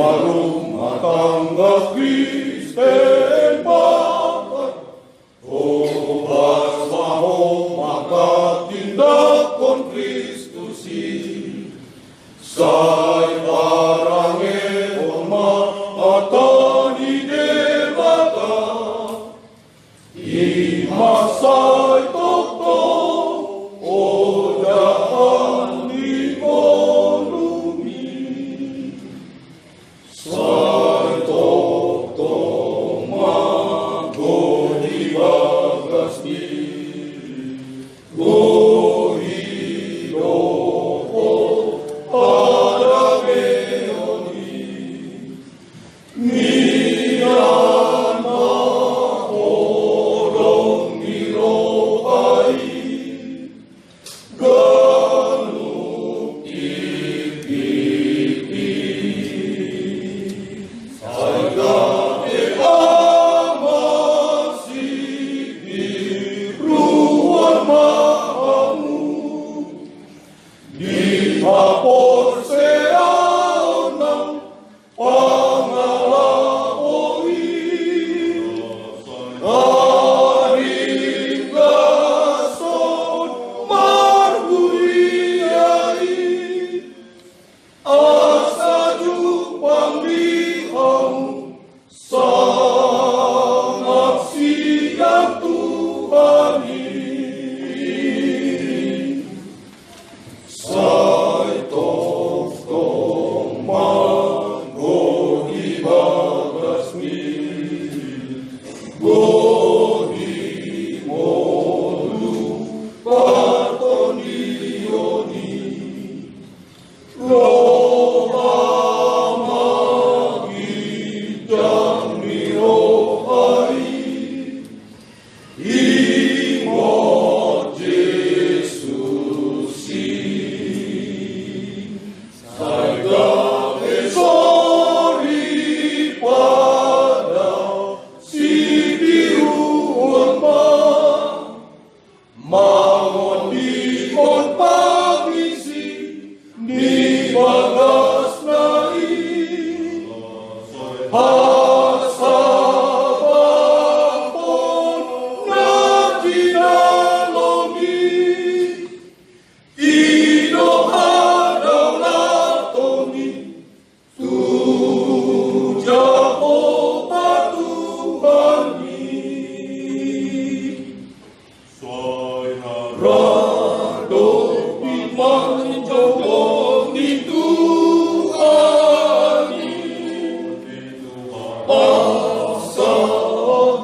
Rumah tangga Kristen bakat, obas maho maka tindakon Kristusi, say parange oma atani debata, imasay tokto odahan ni volumi, say tokto magoni bagas ni gohilo ko parameoni niyan mahorong nirohay ganuk ipipi say dati amasi ruwan maamu di hapon seyaw ng pangalaoy aring gason marguyay asa jupang liham sangat siang Tuhani say tokto magoni bagas ni goni molu patonioni loha magidang nirohay imo Jesusi say sorry pada si biruan mangon di kon pagisi ni bagas nai hasabapon na kinalongi inohadaw natoni tuja ko patuhani say harado imanjong ni Tuhani pasagan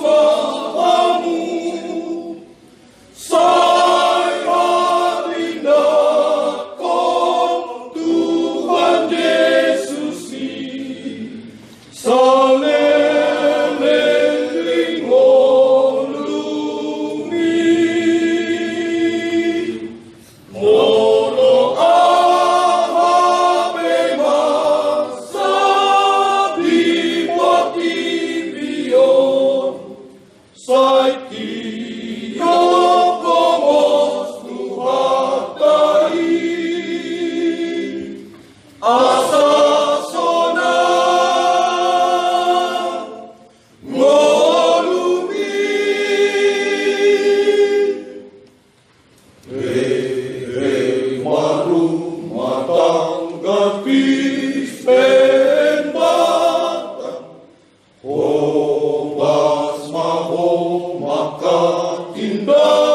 pasumamu say parinakon Tuhan Yesusi saleleng ngolumi molo ahabe masabi buat ibiyon say tiyok komos tuhatai asasona ngolumi rumah tangga Kristen bakat, obas maho maka tindak